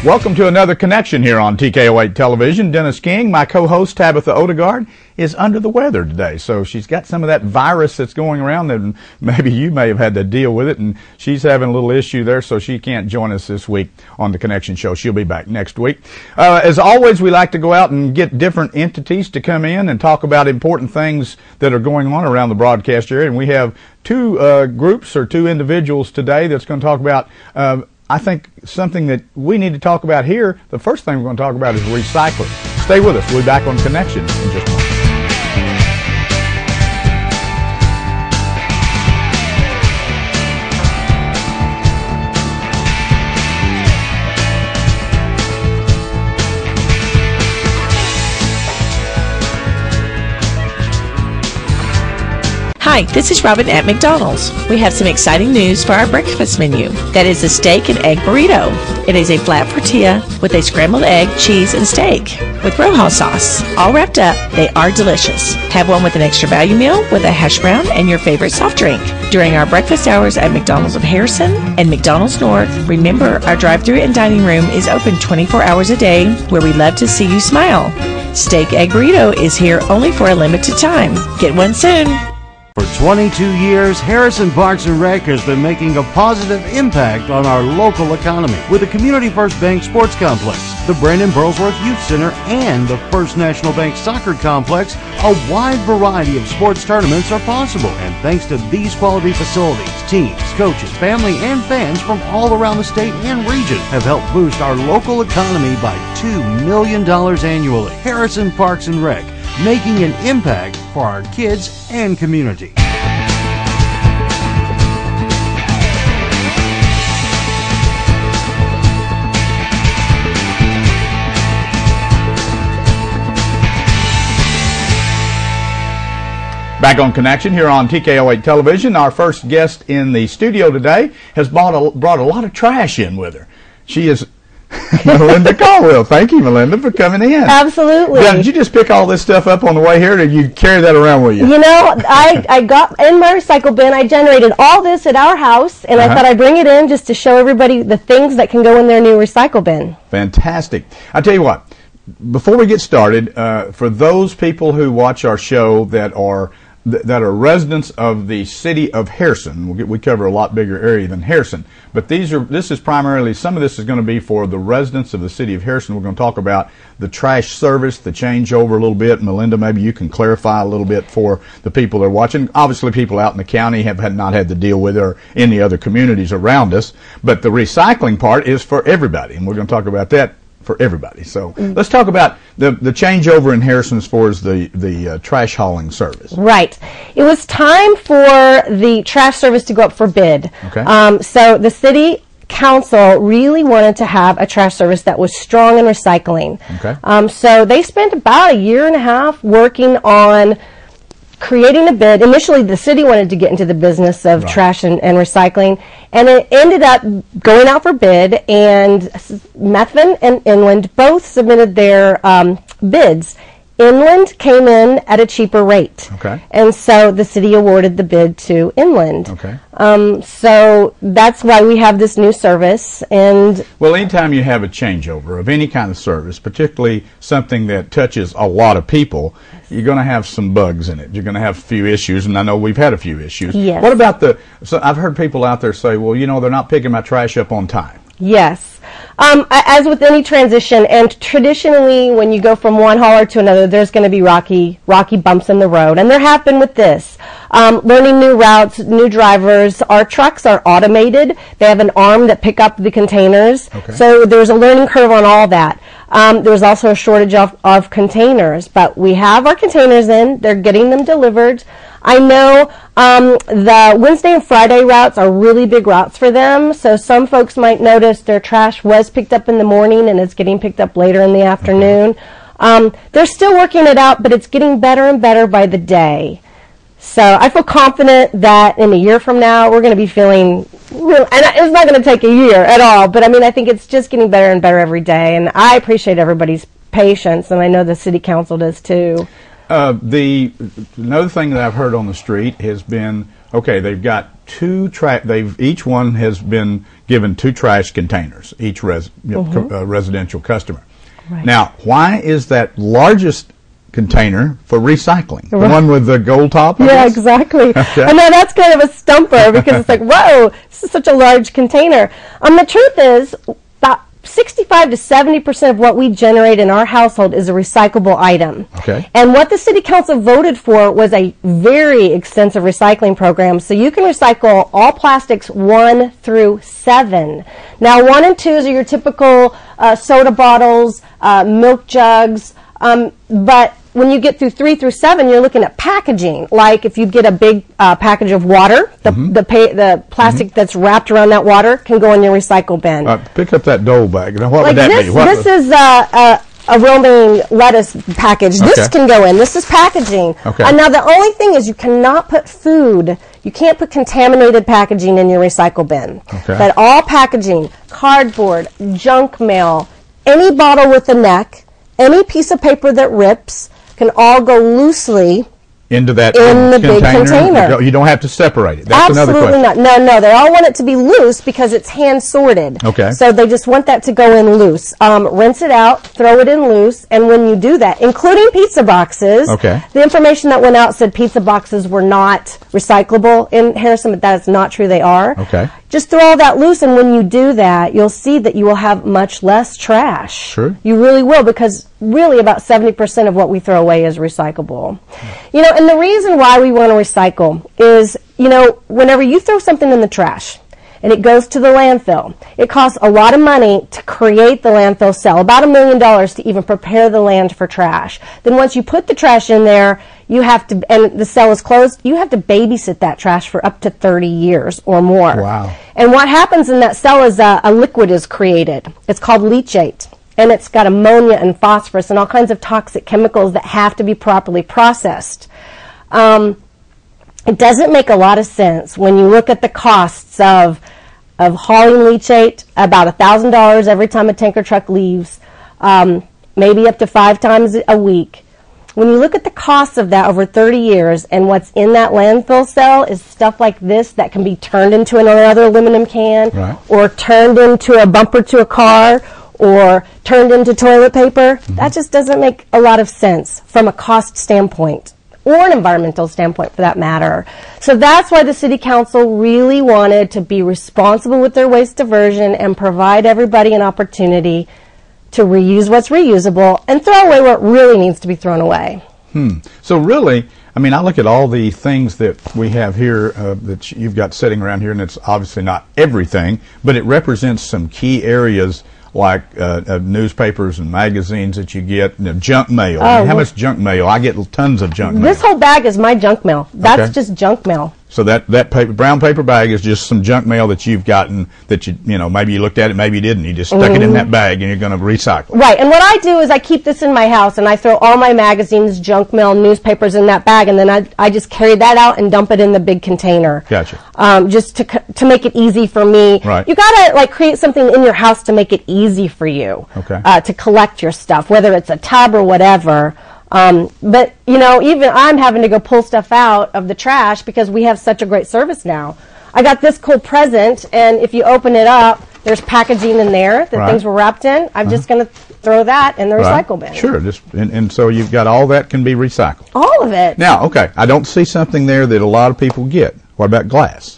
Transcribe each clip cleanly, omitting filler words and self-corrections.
Welcome to another connection here on TKO8 Television. Dennis King, my co-host Tabitha Odegaard, is under the weather today. So she's got some of that virus that's going around, and maybe you may have had to deal with it, and she's having a little issue there, so she can't join us this week on the Connection Show. She'll be back next week. As always, we like to go out and get different entities to come in and talk about important things that are going on around the broadcast area, and we have two groups or two individuals today that's going to talk about I think something that we need to talk about here. The first thing we're going to talk about is recycling. Stay with us. We'll be back on Connection in just a moment. Hi, this is Robin at McDonald's. We have some exciting news for our breakfast menu. That is a steak and egg burrito. It is a flat tortilla with a scrambled egg, cheese, and steak with Roja sauce. All wrapped up, they are delicious. Have one with an extra value meal with a hash brown and your favorite soft drink. During our breakfast hours at McDonald's of Harrison and McDonald's North, remember our drive-thru and dining room is open 24 hours a day, where we love to see you smile. Steak Egg Burrito is here only for a limited time. Get one soon. For 22 years, Harrison Parks and Rec has been making a positive impact on our local economy with the Community First Bank Sports Complex, the Brandon Burlsworth Youth Center, and the First National Bank Soccer Complex. A wide variety of sports tournaments are possible, and thanks to these quality facilities, teams, coaches, family, and fans from all around the state and region have helped boost our local economy by $2 million annually. Harrison Parks and Rec, making an impact for our kids and community. Back on Connection here on TKO8 Television. Our first guest in the studio today has brought a lot of trash in with her. She is Melinda Caldwell. Thank you, Melinda, for coming in. Absolutely. Did you just pick all this stuff up on the way here, or did you carry that around with you? You know, I got in my recycle bin. I generated all this at our house, and I thought I'd bring it in just to show everybody the things that can go in their new recycle bin. Fantastic. I tell you what, before we get started, for those people who watch our show that are residents of the city of Harrison, we cover a lot bigger area than Harrison, but this is primarily, some of this is going to be for the residents of the city of Harrison. We're going to talk about the trash service, the changeover a little bit. Melinda, maybe you can clarify a little bit for the people that are watching. Obviously, people out in the county have not had to deal with it, or any other communities around us, but the recycling part is for everybody, and we're going to talk about that for everybody. So let's talk about the changeover in Harrison as far as the trash hauling service. Right. It was time for the trash service to go up for bid. Okay. So the city council really wanted to have a trash service that was strong in recycling. Okay. So they spent about a year and a half working on creating a bid. Initially, the city wanted to get into the business of trash and recycling, and it ended up going out for bid, and Methven and Inland both submitted their bids. Inland came in at a cheaper rate. Okay. And so the city awarded the bid to Inland. Okay. So that's why we have this new service. And well, anytime you have a changeover of any kind of service, particularly something that touches a lot of people, you're going to have some bugs in it. You're going to have a few issues, and I know we've had a few issues. Yes. What about so I've heard people out there say, well, you know, they're not picking my trash up on time. Yes. As with any transition, and traditionally when you go from one hauler to another, there's going to be rocky bumps in the road, and there have been with this. Learning new routes, new drivers. Our trucks are automated. They have an arm that pick up the containers. Okay. So there's a learning curve on all that. There's also a shortage of containers, but we have our containers in. They're getting them delivered. I know the Wednesday and Friday routes are really big routes for them, so some folks might notice their trash was picked up in the morning and it's getting picked up later in the afternoon. They're still working it out, but it's getting better and better by the day. So I feel confident that in a year from now, we're going to be feeling real, and it's not going to take a year at all, but I mean, I think it's just getting better and better every day, and I appreciate everybody's patience, and I know the city council does too. Another thing that I've heard on the street has been, okay, they've got each one has been given 2 trash containers, each residential customer. Right. Now, why is that largest container for recycling? The one with the gold top? Yeah, exactly. Okay. I know that's kind of a stumper because it's like, whoa, this is such a large container. The truth is, about 65 to 70% of what we generate in our household is a recyclable item. Okay. And what the City Council voted for was a very extensive recycling program. So you can recycle all plastics 1 through 7. Now, 1 and 2s are your typical soda bottles, milk jugs, but when you get through 3 through 7, you're looking at packaging. Like if you get a big package of water, the plastic that's wrapped around that water can go in your recycle bin. Pick up that Dole bag. Now, what Like would that this, be? What this is a romaine lettuce package. This can go in. This is packaging. Okay. And now the only thing is you cannot put food, you can't put contaminated packaging in your recycle bin. Okay. But all packaging, cardboard, junk mail, any bottle with a neck, any piece of paper that rips, can all go loosely into that in the big container. You don't have to separate it. That's Absolutely another question. not. No, they all want it to be loose because it's hand sorted. Okay. So they just want that to go in loose. Rinse it out, throw it in loose, and when you do that, including pizza boxes, Okay. the information that went out said pizza boxes were not recyclable in Harrison, but that is not true. They are. Okay. Just throw all that loose, and when you do that, you'll see that you will have much less trash. Sure. You really will, because really about 70% of what we throw away is recyclable. You know, and the reason why we want to recycle is, you know, whenever you throw something in the trash and it goes to the landfill, it costs a lot of money to create the landfill cell, about $1 million to even prepare the land for trash. Then once you put the trash in there, you have to, and the cell is closed, you have to babysit that trash for up to 30 years or more. Wow. And what happens in that cell is a liquid is created. It's called leachate. And it's got ammonia and phosphorus and all kinds of toxic chemicals that have to be properly processed. It doesn't make a lot of sense when you look at the costs of hauling leachate, about $1,000 every time a tanker truck leaves, maybe up to 5 times a week. When you look at the costs of that over 30 years and what's in that landfill cell is stuff like this that can be turned into another aluminum can, Right. or turned into a bumper to a car, or turned into toilet paper, that just doesn't make a lot of sense from a cost standpoint or an environmental standpoint for that matter. So that's why the City Council really wanted to be responsible with their waste diversion and provide everybody an opportunity to reuse what's reusable and throw away what really needs to be thrown away. So really, I mean, I look at all the things that we have here that you've got sitting around here, and it's obviously not everything, but it represents some key areas like newspapers and magazines that you get, junk mail. I mean, how much junk mail? I get tons of junk mail. This whole bag is my junk mail. That's Okay. just junk mail. So that brown paper bag is just some junk mail that you've gotten that you know, maybe you looked at it, maybe you didn't. You just stuck it in that bag and you're going to recycle. Right, and what I do is I keep this in my house and I throw all my magazines, junk mail, newspapers in that bag, and then I just carry that out and dump it in the big container. Gotcha. Just to make it easy for me. Right. You gotta like create something in your house to make it easy for you. Okay. To collect your stuff, whether it's a tub or whatever. But you know, even I'm having to go pull stuff out of the trash because we have such a great service now. I got this cool present, and if you open it up, there's packaging in there that Right. things were wrapped in. I'm just going to throw that in the Right. recycle bin. Sure. Just and so you've got all that can be recycled. All of it. Now, okay, I don't see something there that a lot of people get. What about glass?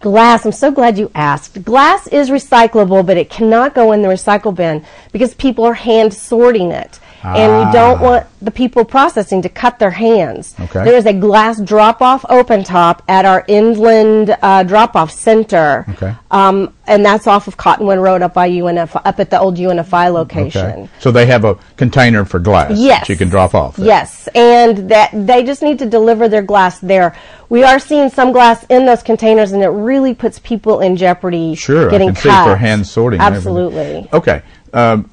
Glass, I'm so glad you asked. Glass is recyclable, but it cannot go in the recycle bin because people are hand sorting it. And you don't want the people processing to cut their hands. Okay. There is a glass drop-off open top at our inland drop-off center. Okay. And that's off of Cottonwood Road up by UNF, up at the old UNFI location. Okay. So they have a container for glass Yes. that you can drop off there. Yes, and that they just need to deliver their glass there. We are seeing some glass in those containers, and it really puts people in jeopardy. Sure, getting I can see cut. for hand sorting. and everything. Absolutely. Okay.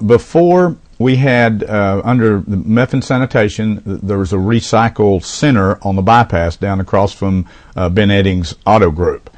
Before we had, under the Methven Sanitation, there was a recycle center on the bypass down across from Ben Eddings Auto Group.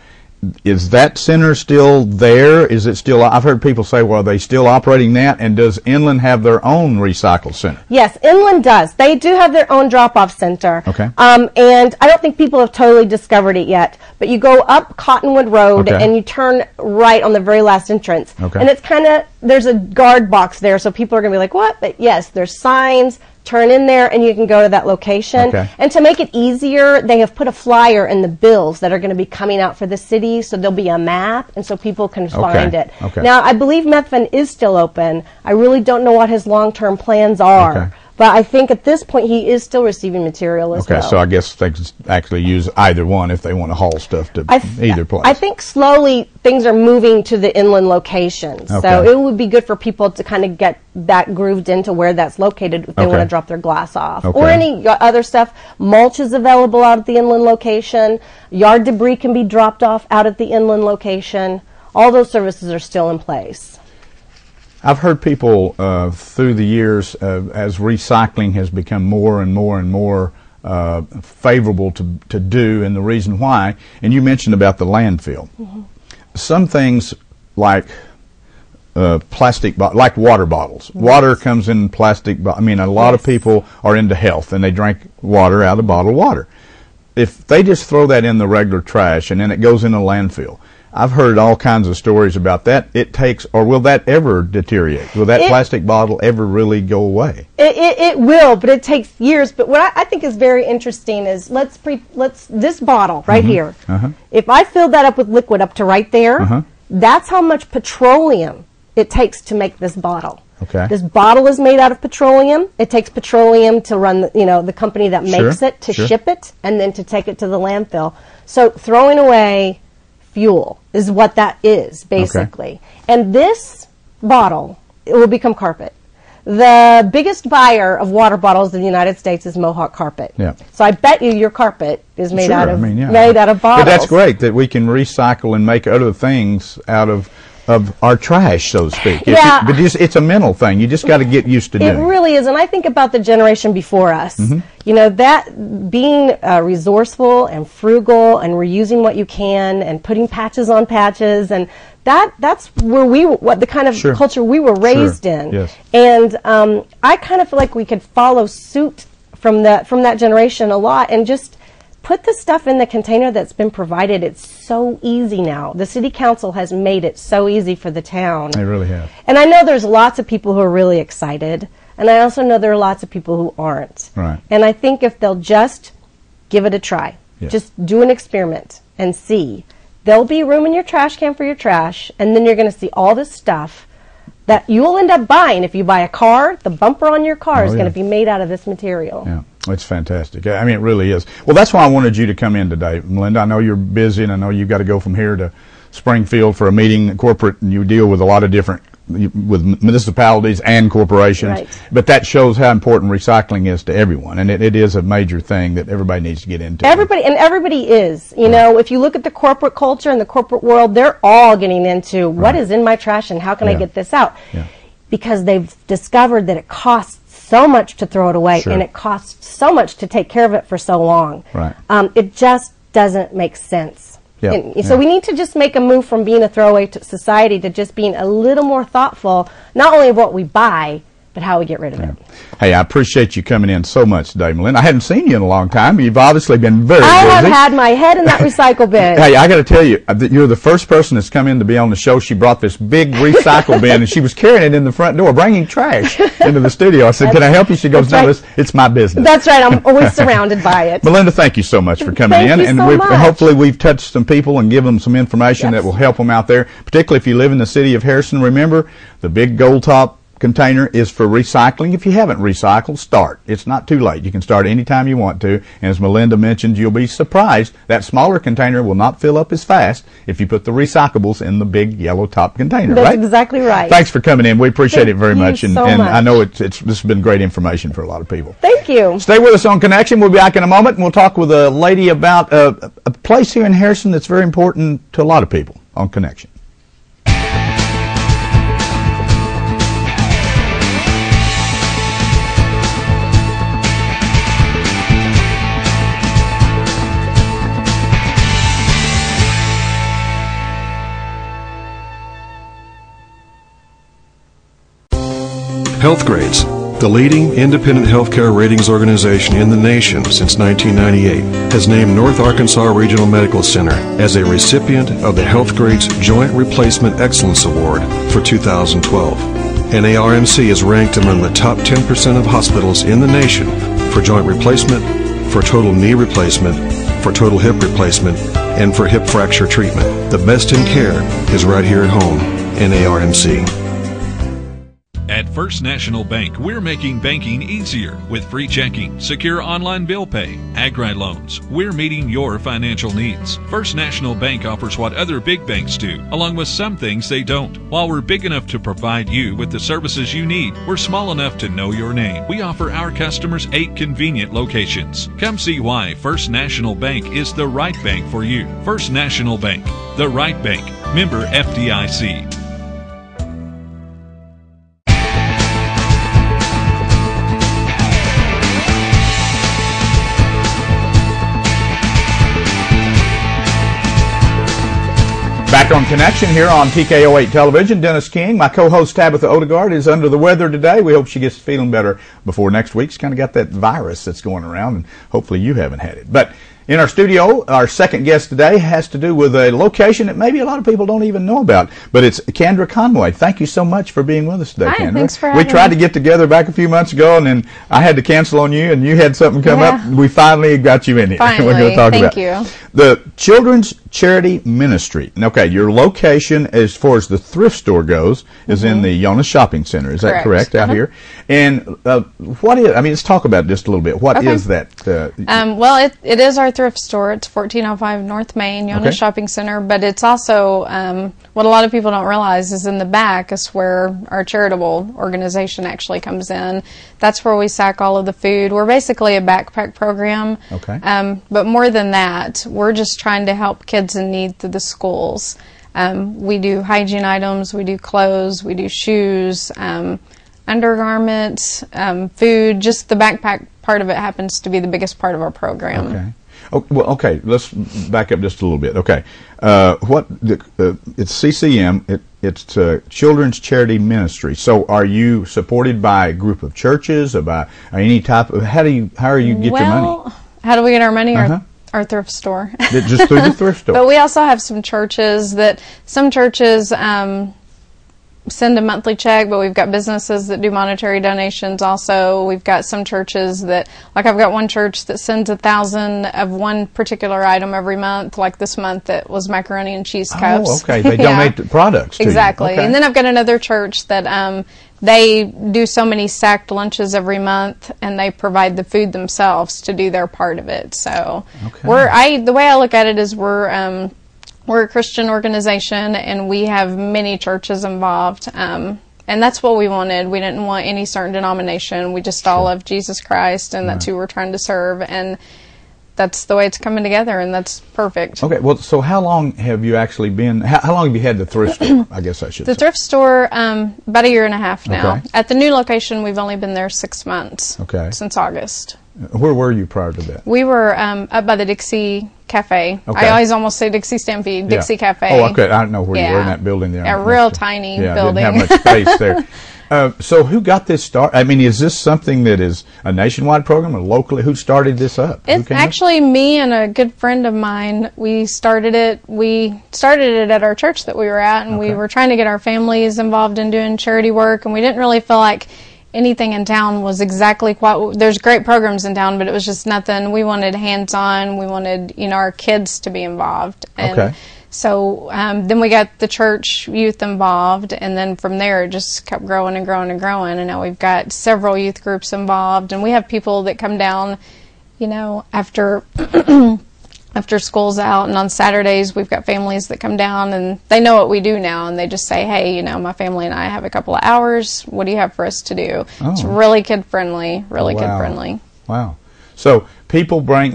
is that center still there? Is it still? I've heard people say, well, are they still operating that? And does Inland have their own recycle center? Yes, Inland does. They do have their own drop-off center. Okay. And I don't think people have totally discovered it yet. But you go up Cottonwood Road Okay. and you turn right on the very last entrance. Okay. And it's kind of, there's a guard box there, so people are going to be like, what? But yes, there's signs. Turn in there and you can go to that location. Okay. And to make it easier, they have put a flyer in the bills that are going to be coming out for the city, so there'll be a map, and so people can find it. Okay. Now, I believe Methvin is still open. I really don't know what his long-term plans are. Okay. But I think at this point he is still receiving material as well. Okay, so I guess they can actually use either one if they want to haul stuff to either place. I think slowly things are moving to the Inland location. So Okay. it would be good for people to kind of get that grooved into where that's located if they Okay. want to drop their glass off. Okay. Or any other stuff. Mulch is available out at the Inland location. Yard debris can be dropped off out at the Inland location. All those services are still in place. I've heard people through the years, as recycling has become more and more and more favorable to do, and the reason why, and you mentioned about the landfill. Mm-hmm. Some things like plastic, like water bottles. Water comes in plastic. I mean, a lot of people are into health, and they drink water out of bottled water. If they just throw that in the regular trash and then it goes in a landfill, I've heard all kinds of stories about that. It takes, or will that ever deteriorate? Will that plastic bottle ever really go away? It will, but it takes years. But what I think is very interesting is let's this bottle right here. If I fill that up with liquid up to right there, that's how much petroleum it takes to make this bottle. Okay. This bottle is made out of petroleum. It takes petroleum to run, the company that makes it, to ship it, and then to take it to the landfill. So throwing away fuel is what that is, basically. And this bottle, it will become carpet. The biggest buyer of water bottles in the United States is Mohawk Carpet. Yeah. So I bet you your carpet is made out of But bottles. that's great that we can recycle and make other things out of our trash, so to speak. Yeah. But it's a mental thing. You just got to get used to It doing. really is, and I think about the generation before us. That being resourceful and frugal and reusing what you can and putting patches on patches, and that's where what the kind of culture we were raised in. Yes. And I kind of feel like we could follow suit from that generation a lot, and just put the stuff in the container that's been provided. It's so easy now. The city council has made it so easy for the town. They really have. And I know there's lots of people who are really excited, and I also know there are lots of people who aren't. Right. And I think if they'll just give it a try, Yes. just do an experiment and see, there'll be room in your trash can for your trash, and then you're going to see all this stuff that you'll end up buying. If you buy a car, the bumper on your car is going to be made out of this material. Yeah, it's fantastic. I mean, it really is. Well, that's why I wanted you to come in today, Melinda. I know you're busy, and I know you've got to go from here to Springfield for a meeting, corporate, and you deal with a lot of different, with municipalities and corporations. Right. But that shows how important recycling is to everyone, and it is a major thing that everybody needs to get into. Everybody is. If you look at the corporate culture and the corporate world, they're all getting into what is in my trash and how can I get this out? Yeah. Because they've discovered that it costs so much to throw it away, and it costs so much to take care of it for so long. Right. It just doesn't make sense. Yeah, And so we need to just make a move from being a throwaway society to just being a little more thoughtful, not only of what we buy, but how we get rid of it. Hey, I appreciate you coming in so much today, Melinda. I hadn't seen you in a long time. You've obviously been very I have busy. had my head in that recycle bin. Hey, I got to tell you, you're the first person that's come in to be on the show. She brought this big recycle bin, and she was carrying it in the front door, bringing trash into the studio. I said, "Can I help you?" She goes, "No, it's my business." That's right. I'm always surrounded by it. Melinda, thank you so much for coming Thank in, you and so much. hopefully we've touched some people and given them some information Yes. that will help them out there. Particularly if you live in the city of Harrison, remember the big gold top container is for recycling. If you haven't recycled, start. It's not too late. You can start anytime you want to. And as Melinda mentioned, you'll be surprised that smaller container will not fill up as fast if you put the recyclables in the big yellow top container. That's right? exactly right. Thanks for coming in. We appreciate Thank it very you much. And so I much. know this has been great information for a lot of people. Thank you. Stay with us on Connection. We'll be back in a moment, and we'll talk with a lady about a place here in Harrison that's very important to a lot of people on Connection. Healthgrades, the leading independent healthcare ratings organization in the nation since 1998, has named North Arkansas Regional Medical Center as a recipient of the Healthgrades Joint Replacement Excellence Award for 2012. NARMC is ranked among the top 10% of hospitals in the nation for joint replacement, for total knee replacement, for total hip replacement, and for hip fracture treatment. The best in care is right here at home, NARMC. At First National Bank, we're making banking easier with free checking, secure online bill pay, Agri loans. We're meeting your financial needs. First National Bank offers what other big banks do, along with some things they don't. While we're big enough to provide you with the services you need, we're small enough to know your name. We offer our customers 8 convenient locations. Come see why First National Bank is the right bank for you. First National Bank, the right bank. Member FDIC. Back on Connection here on TKO8 Television. Dennis King, my co-host Tabitha Odegaard, is under the weather today. We hope she gets feeling better before next week. She's kind of got that virus that's going around, and hopefully you haven't had it. But in our studio, our second guest today has to do with a location that maybe a lot of people don't even know about, but it's Kendra Conway. Thank you so much for being with us today, Kendra. Thanks for having me. We tried to get together back a few months ago, and then I had to cancel on you, and you had something come up. We finally got you in here. Finally. We're going to talk Thank about you. The Children's Charity Ministry. Okay, your location, as far as the thrift store goes, is in the Yonah Shopping Center. Is that correct out here? And what is? I mean, let's talk about it just a little bit. What is that? Well, it is our thrift store. It's 1405 North Main, Yonah Shopping Center. But it's also what a lot of people don't realize is in the back is where our charitable organization actually comes in. That's where we sack all of the food. We're basically a backpack program. Okay. But more than that, we're just trying to help kids in need through the schools. We do hygiene items, we do clothes, we do shoes, undergarments, food. Just the backpack part of it happens to be the biggest part of our program. Okay. Oh, well, okay. Let's back up just a little bit. Okay. It's CCM. It's Children's Charity Ministry. So, are you supported by a group of churches, or by any type of? How do you get your money? How do we get our money? Our thrift store. Just through the thrift store. But we also have some churches some churches send a monthly check, but we've got businesses that do monetary donations also. We've got some churches that, like I've got one church that sends 1,000 of one particular item every month, like this month it was macaroni and cheese cups. Oh, okay. They donate the products to exactly. you. Okay. And then I've got another church that they do so many sacked lunches every month, and they provide the food themselves to do their part of it. So the way I look at it is we're a Christian organization, and we have many churches involved. And that's what we wanted. We didn't want any certain denomination. We just all love Jesus Christ, and that's who we're trying to serve. And that's the way it's coming together, and that's perfect. Okay, well, so how long have you actually been, how long have you had the thrift store, I guess I should say? The thrift store, about 1.5 years now. Okay. At the new location, we've only been there 6 months. Okay. Since August. Where were you prior to that? We were up by the Dixie Cafe. Okay. I always almost say Dixie Stampede, Dixie Cafe. Oh, okay. I don't know where you were in that building there. A real tiny building. Didn't have much space there. So who got this start? I mean, is this something that is a nationwide program or locally? Who started this up? It's actually me and a good friend of mine. We started it. We started it at our church that we were at, and we were trying to get our families involved in doing charity work, and we didn't really feel like anything in town was exactly quite. There's great programs in town, but it was just nothing. We wanted hands-on. We wanted, our kids to be involved. And so then we got the church youth involved, and then from there it just kept growing and growing and growing, and now we've got several youth groups involved, and we have people that come down, after after school's out, and on Saturdays we've got families that come down, and they know what we do now, and they just say, hey, my family and I have a couple of hours. What do you have for us to do? Oh. It's really kid-friendly, kid-friendly. Wow. So people bring,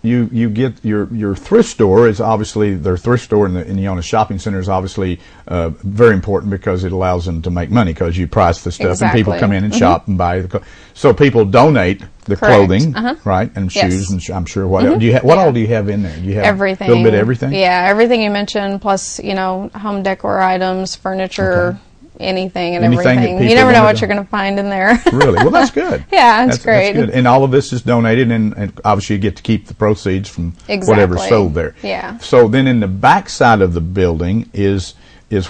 you get your thrift store is obviously, their thrift store in the Yonah Shopping Center is obviously very important because it allows them to make money because you price the stuff and people come in and shop and buy the so people donate the clothing, right, and shoes and I'm sure what else. What all do you have in there? Do you have everything. A little bit of everything? Yeah, everything you mentioned, plus home decor items, furniture, anything and Anything that everything. people You never know wanna what you're going to find in there. Really? Well, that's good. Yeah, it's great. That's good. And all of this is donated, and obviously you get to keep the proceeds from whatever's sold there. Yeah. So then in the back side of the building is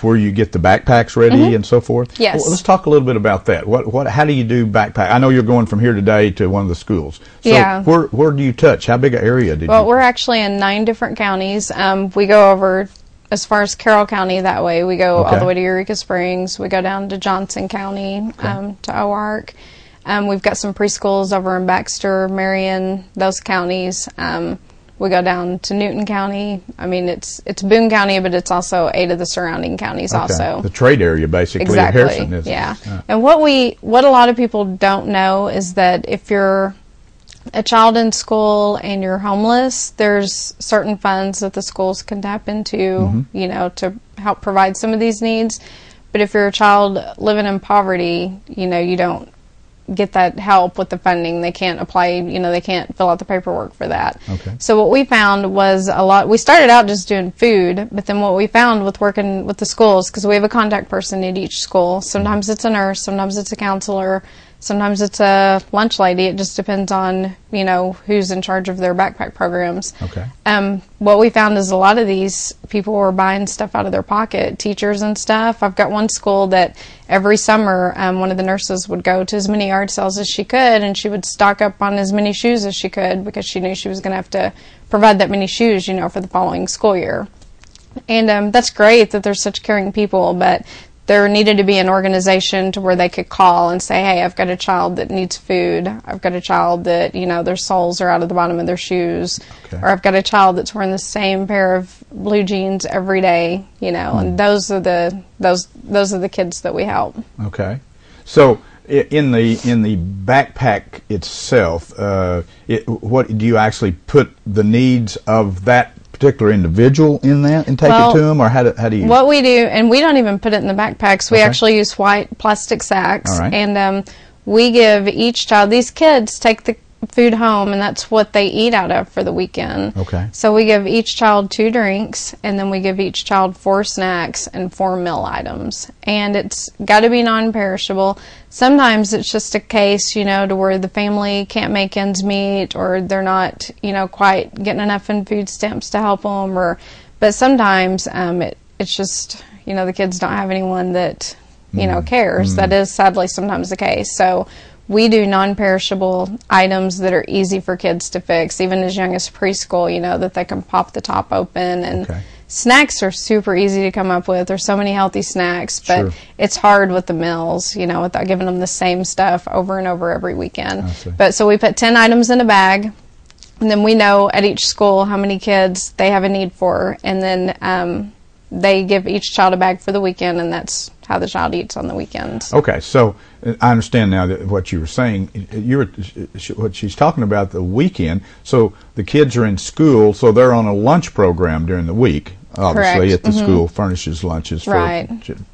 where you get the backpacks ready and so forth? Yes. Well, let's talk a little bit about that. How do you do backpack? I know you're going from here today to one of the schools. So Yeah. where do you touch? How big an area did you? Well, we're actually in 9 different counties. We go over as far as Carroll County that way. We go all the way to Eureka Springs. We go down to Johnson County, to Oark. We've got some preschools over in Baxter, Marion, those counties. We go down to Newton County. I mean, it's Boone County, but it's also 8 of the surrounding counties also. The trade area, basically, exactly. of Harrison, isn't yeah. it? And what a lot of people don't know is that if you're a child in school and you're homeless, there's certain funds that the schools can tap into, you know, to help provide some of these needs. But if you're a child living in poverty, you know, you don't get that help with the funding. They can't apply, you know, they can't fill out the paperwork for that. Okay. So what we found was we started out just doing food, but then what we found with working with the schools, because we have a contact person at each school, sometimes it's a nurse, sometimes it's a counselor, sometimes it's a lunch lady. It just depends on, you know, who's in charge of their backpack programs. Okay. What we found is a lot of these people were buying stuff out of their pocket, teachers and stuff. I've got one school that every summer one of the nurses would go to as many yard sales as she could, and she would stock up on as many shoes as she could because she knew she was going to have to provide that many shoes, you know, for the following school year. And that's great that there's such caring people, but there needed to be an organization to where they could call and say, hey, I've got a child that needs food. I've got a child that, you know, their soles are out of the bottom of their shoes. Okay. Or I've got a child that's wearing the same pair of blue jeans every day, you know, and those are the kids that we help. Okay. So in the backpack itself, what do you actually put the needs of that particular individual in that and take it to them, or how do you? What we do, and we don't even put it in the backpacks. We actually use white plastic sacks, All right. and we give each child. These kids take the food home, and that's what they eat out of for the weekend. Okay. So we give each child 2 drinks, and then we give each child 4 snacks and 4 meal items. And it's got to be non-perishable. Sometimes it's just a case, you know, to where the family can't make ends meet, or they're not, you know, quite getting enough in food stamps to help them. But sometimes it's just, you know, the kids don't have anyone that, you know, cares. That is sadly sometimes the case. So we do non-perishable items that are easy for kids to fix, even as young as preschool, you know, that they can pop the top open. And snacks are super easy to come up with. There's so many healthy snacks, but it's hard with the meals, you know, without giving them the same stuff over and over every weekend. But so we put 10 items in a bag, and then we know at each school how many kids they have a need for, and then they give each child a bag for the weekend, and that's how the child eats on the weekends. Okay, so I understand now that what you were saying. What she's talking about the weekend. So the kids are in school, so they're on a lunch program during the week. Obviously, Correct. at the school furnishes lunches Right.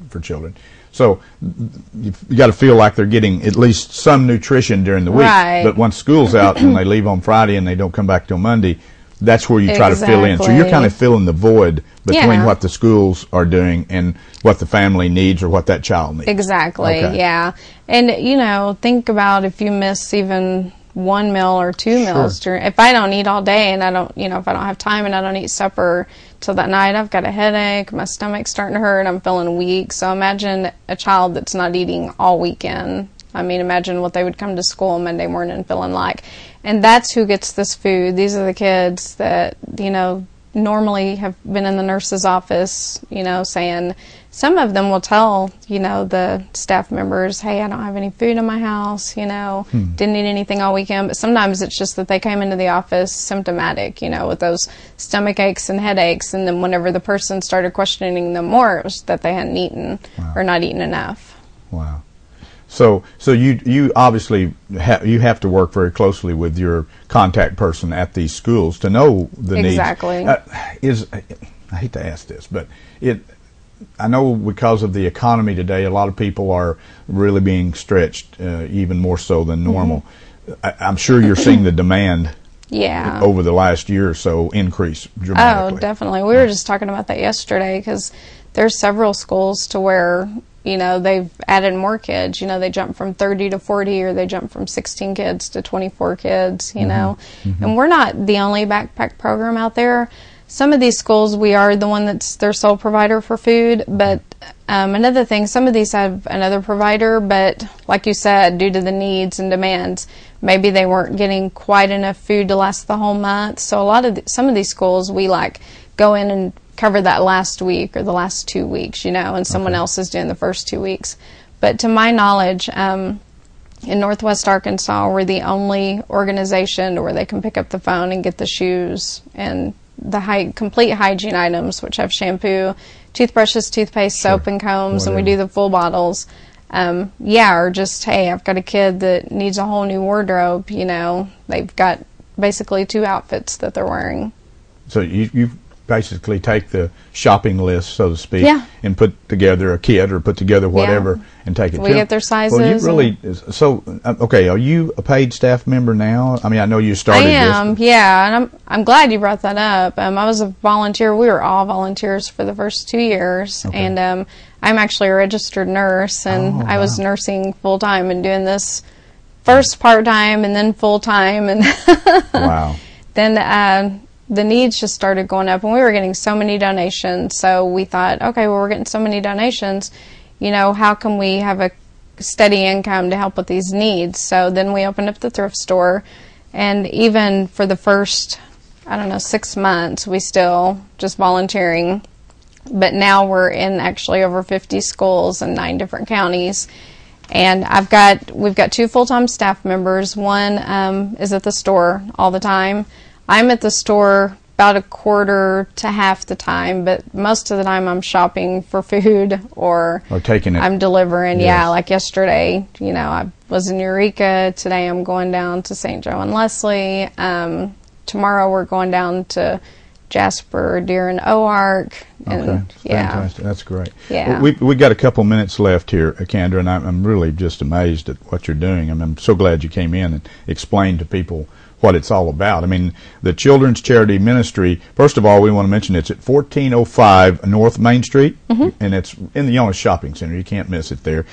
for children. So you got to feel like they're getting at least some nutrition during the week. Right. But once school's out and they leave on Friday and they don't come back till Monday, that's where you try to fill in. So you're kind of filling the void between what the schools are doing and what the family needs or what that child needs. Exactly, Okay. yeah. And, you know, think about if you miss even 1 meal or 2 meals. If I don't eat all day and I don't, you know, if I don't have time and I don't eat supper till that night, I've got a headache, my stomach's starting to hurt, I'm feeling weak. So imagine a child that's not eating all weekend. I mean, imagine what they would come to school Monday morning feeling like. And that's who gets this food. These are the kids that, you know, normally have been in the nurse's office, you know, saying, some of them will tell, you know, the staff members, hey, I don't have any food in my house, you know, didn't eat anything all weekend. But sometimes it's just that they came into the office symptomatic, you know, with those stomach aches and headaches. And then whenever the person started questioning them more, it was that they hadn't eaten or not eaten enough. Wow. So you obviously you have to work very closely with your contact person at these schools to know the needs. Exactly. I hate to ask this, but I know because of the economy today, a lot of people are really being stretched, even more so than normal. I'm sure you're seeing the demand over the last year or so increase dramatically. Oh, definitely. We were just talking about that yesterday because there's several schools to where you know, they've added more kids. You know, they jump from 30 to 40, or they jump from 16 kids to 24 kids, you know. And we're not the only backpack program out there. Some of these schools, we are the one that's their sole provider for food, but another thing, some of these have another provider, but like you said, due to the needs and demands, maybe they weren't getting quite enough food to last the whole month. So some of these schools, we like go in and cover that last week or the last 2 weeks, you know, and someone else is doing the first 2 weeks. But to my knowledge, in Northwest Arkansas, we're the only organization where they can pick up the phone and get the shoes and the complete hygiene items, which have shampoo, toothbrushes, toothpaste, soap, and combs, and we do the full bottles. Or just, hey, I've got a kid that needs a whole new wardrobe, you know, they've got basically 2 outfits that they're wearing. So you basically take the shopping list, so to speak, and put together a kit or put together whatever and take it to them. We get their sizes. Well, you really, okay, are you a paid staff member now? I mean, I know you started this. I am, yeah, and I'm glad you brought that up. I was a volunteer. We were all volunteers for the first 2 years, and I'm actually a registered nurse, and I was nursing full-time and doing this first part-time and then full-time. And then the needs just started going up, and we were getting so many donations. So we thought, okay, well, we're getting so many donations, you know, how can we have a steady income to help with these needs? So then we opened up the thrift store, and even for the first, 6 months, we still just volunteering. But now we're in actually over 50 schools in 9 different counties. And we've got 2 full-time staff members. One is at the store all the time. I'm at the store about a quarter to half the time, but most of the time I'm shopping for food or taking it. I'm delivering. Yes. Yeah, like yesterday, you know, I was in Eureka. Today I'm going down to St. Joe and Leslie. Tomorrow we're going down to Jasper, Deer, and Oark. And, fantastic. That's great. Yeah. Well, we got a couple minutes left here, Kendra, and I'm really just amazed at what you're doing. I'm so glad you came in and explained to people what it's all about. I mean, the Children's Charity Ministry, first of all, we want to mention it's at 1405 North Main Street, and it's in the Jonas Shopping Center. You can't miss it there.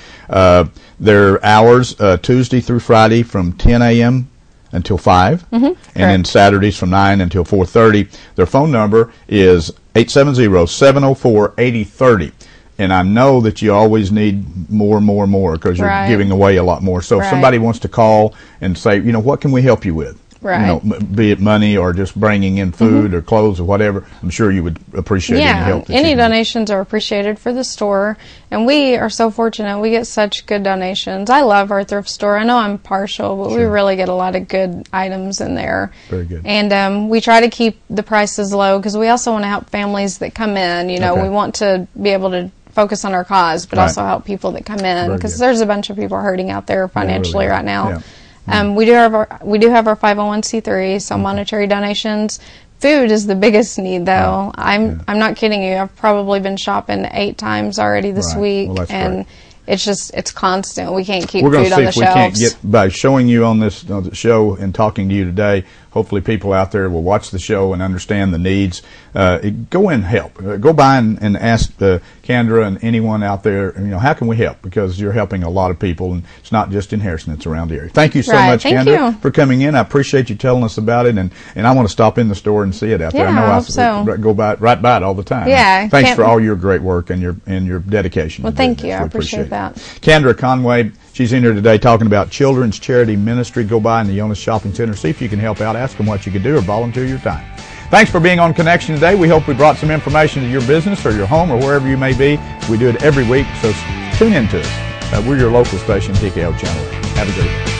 Their hours, Tuesday through Friday from 10 a.m. until 5, and then Saturdays from 9 until 4:30. Their phone number is 870-704-8030. And I know that you always need more because you're giving away a lot more. So if somebody wants to call and say, you know, what can we help you with? You know, be it money or just bringing in food or clothes or whatever, I'm sure you would appreciate any help. Any donations are appreciated for the store, and we are so fortunate. We get such good donations. I love our thrift store. I know I'm partial, but we really get a lot of good items in there. Very good. And we try to keep the prices low because we also want to help families that come in. You know, we want to be able to focus on our cause, but also help people that come in because there's a bunch of people hurting out there financially right now. We do have our 501c3, so monetary donations. Food is the biggest need, though. I'm not kidding you. I've probably been shopping 8 times already this week, and it's constant. We can't keep food on the shelves. We're going to see if we can't get, by showing you on this show and talking to you today, hopefully people out there will watch the show and understand the needs. Go and help. Go by and ask Kendra and anyone out there, you know, how can we help? Because you're helping a lot of people, and it's not just in Harrison, it's around the area. Thank you so much, Kendra, for coming in. I appreciate you telling us about it, and I want to stop in the store and see it out there. I know I go right by it all the time. Yeah. Thanks for all your great work and your dedication. Well, thank you. I appreciate that. Kendra Conway, she's in here today talking about Children's Charity Ministry. Go by in the Jonas Shopping Center, see if you can help out. Ask them what you can do or volunteer your time. Thanks for being on Connection today. We hope we brought some information to your business or your home or wherever you may be. We do it every week, so tune in to us. We're your local station, TKO Channel. Have a great day.